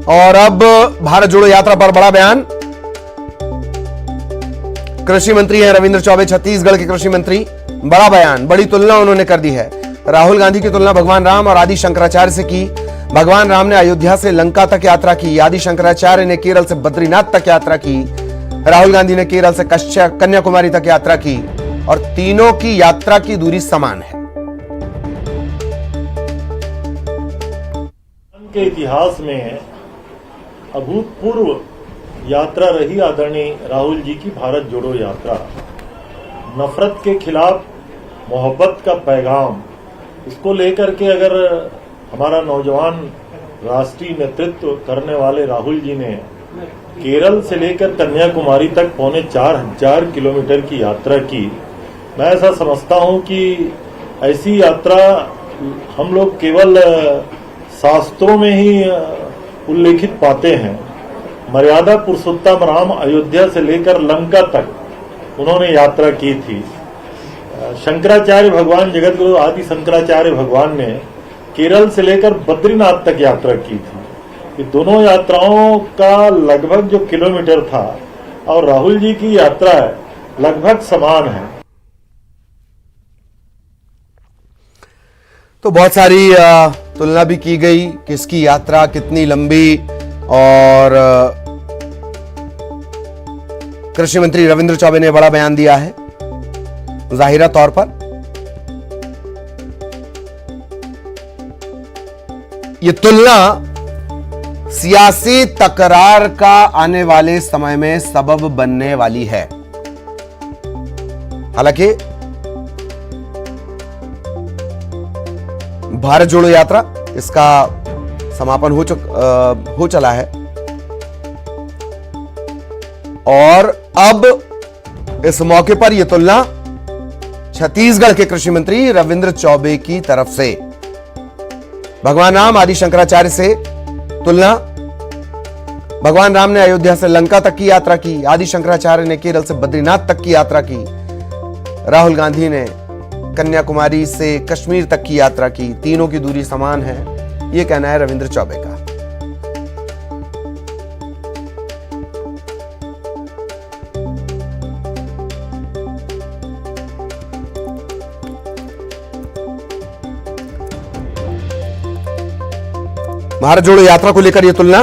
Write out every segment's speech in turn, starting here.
और अब भारत जोड़ो यात्रा पर बड़ा बयान। कृषि मंत्री हैं रविंद्र चौबे, छत्तीसगढ़ के कृषि मंत्री। बड़ा बयान, बड़ी तुलना उन्होंने कर दी है। राहुल गांधी की तुलना भगवान राम और आदि शंकराचार्य से की। भगवान राम ने अयोध्या से लंका तक यात्रा की, आदि शंकराचार्य ने केरल से बद्रीनाथ तक यात्रा की, राहुल गांधी ने केरल से कन्याकुमारी तक यात्रा की और तीनों की यात्रा की दूरी समान है। के इतिहास में अभूतपूर्व यात्रा रही आदरणीय राहुल जी की भारत जोड़ो यात्रा। नफरत के खिलाफ मोहब्बत का पैगाम, इसको लेकर के अगर हमारा नौजवान राष्ट्रीय नेतृत्व करने वाले राहुल जी ने केरल से लेकर कन्याकुमारी तक 4,500 किलोमीटर की यात्रा की, मैं ऐसा समझता हूं कि ऐसी यात्रा हम लोग केवल शास्त्रों में ही उल्लेखित पाते हैं। मर्यादा पुरुषोत्तम राम अयोध्या से लेकर लंका तक उन्होंने यात्रा की थी। शंकराचार्य भगवान, जगत गुरु आदि शंकराचार्य भगवान ने केरल से लेकर बद्रीनाथ तक यात्रा की थी। ये दोनों यात्राओं का लगभग जो किलोमीटर था और राहुल जी की यात्रा लगभग समान है। तो बहुत सारी तुलना भी की गई, किसकी यात्रा कितनी लंबी, और कृषि मंत्री रविंद्र चौबे ने बड़ा बयान दिया है। जाहिरा तौर पर यह तुलना सियासी तकरार का आने वाले समय में सबब बनने वाली है। हालांकि भारत जोड़ो यात्रा, इसका समापन हो चला है और अब इस मौके पर यह तुलना छत्तीसगढ़ के कृषि मंत्री रविंद्र चौबे की तरफ से भगवान राम आदि शंकराचार्य से तुलना। भगवान राम ने अयोध्या से लंका तक की यात्रा की, आदि शंकराचार्य ने केरल से बद्रीनाथ तक की यात्रा की, राहुल गांधी ने कन्याकुमारी से कश्मीर तक की यात्रा की। तीनों की दूरी समान है, यह कहना है रविंद्र चौबे का। भारत जोड़ो यात्रा को लेकर यह तुलना।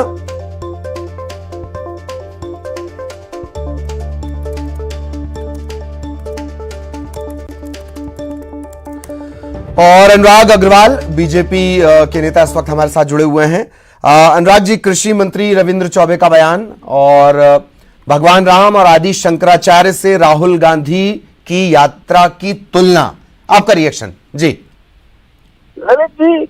और अनुराग अग्रवाल, बीजेपी के नेता, इस वक्त हमारे साथ जुड़े हुए हैं। अनुराग जी, कृषि मंत्री रविंद्र चौबे का बयान और भगवान राम और आदि शंकराचार्य से राहुल गांधी की यात्रा की तुलना, आपका रिएक्शन जी। ललित जी,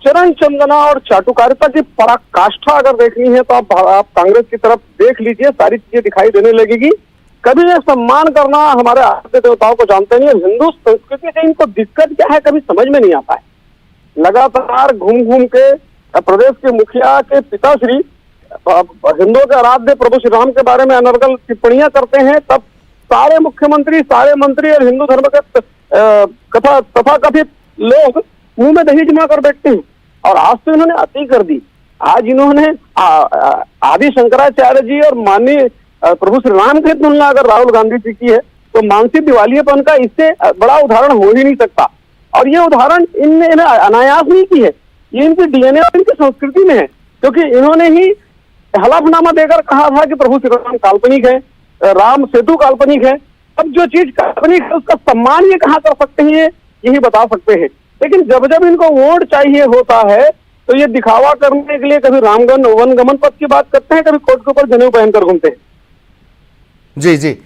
चरण चंदना और चाटुकारिता की पराकाष्ठा अगर देखनी है तो आप कांग्रेस की तरफ देख लीजिए, सारी चीजें दिखाई देने लगेगी। कभी ये सम्मान करना, हमारे आराध्य देवताओं को जानते नहीं है, हिंदू संस्कृति से इनको दिक्कत क्या है कभी समझ में नहीं आता है। लगातार घूम घूम के प्रदेश के मुखिया के पिताश्री हिंदुओं के आराध्य प्रभु श्री राम के बारे में अनर्गल टिप्पणियां करते हैं, तब सारे मुख्यमंत्री, सारे मंत्री और हिंदू धर्म के तथा कथित लोग मुंह में दही जमा कर बैठते हैं। और आज तो इन्होंने अति कर दी। आज इन्होंने आदि शंकराचार्य जी और माननीय प्रभु श्री राम की तुलना अगर राहुल गांधी जी की है तो मानसिक दिवालियेपन का इससे बड़ा उदाहरण हो ही नहीं सकता। और ये उदाहरण इन्हें अनायास नहीं की है, ये इनकी डीएनए और इनकी संस्कृति में है, क्योंकि इन्होंने ही हलफनामा देकर कहा था कि प्रभु श्री राम काल्पनिक है, राम सेतु काल्पनिक है। अब जो चीज काल्पनिक है उसका सम्मान ये कहाँ कर सकते हैं, यही बता सकते हैं। लेकिन जब जब इनको वोट चाहिए होता है तो ये दिखावा करने के लिए कभी रामगन वनगमन पथ की बात करते हैं, कभी कोट के ऊपर जनेऊ पहनकर घूमते हैं। जी जी,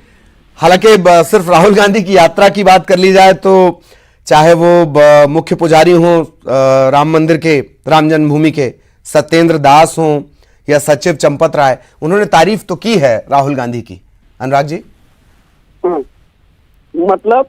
हालांकि सिर्फ राहुल गांधी की यात्रा की बात कर ली जाए तो चाहे वो मुख्य पुजारी हों राम मंदिर के, राम जन्मभूमि के सत्येंद्र दास हों या सचिव चंपत राय, उन्होंने तारीफ तो की है राहुल गांधी की। अनुराग जी, मतलब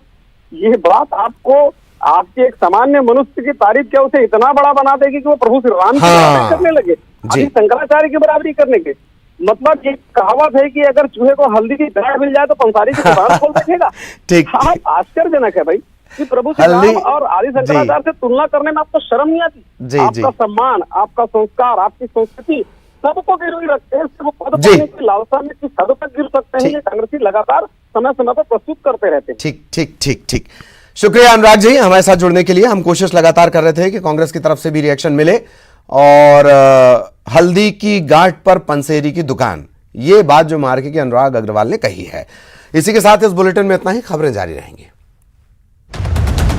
ये बात आपको आपके एक सामान्य मनुष्य की तारीफ क्या उसे इतना बड़ा बना देगी कि वो प्रभु श्री राम की बराबरी करने लगे, आदि शंकराचार्य की बराबरी करने के। मतलब ये कहावत है कि अगर चूहे को हल्दी की बैग मिल जाए तो पंसारी की दुकान खोल बैठेगा। ठीक, आश्चर्यजनक है भाई कि प्रभु श्री राम और आदि शंकराचार्य से तुलना करने में आपको शर्म नहीं आती? आपका सम्मान, आपका संस्कार, आपकी संस्कृति सबको गिरवी रखते हैं, सिर्फ पद जी। पाने की लालसा में किस हद तक गिर सकते हैं, ठीक। ये कांग्रेसी लगातार समय समय पर प्रस्तुत करते रहते हैं। ठीक ठीक ठीक ठीक। शुक्रिया अनुराग जी हमारे साथ जुड़ने के लिए। हम कोशिश लगातार कर रहे थे कि कांग्रेस की तरफ से भी रिएक्शन मिले। और हल्दी की गांठ पर पंसेरी की दुकान, ये बात जो मार्के के अनुराग अग्रवाल ने कही है। इसी के साथ इस बुलेटिन में इतना ही। खबरें जारी रहेंगी।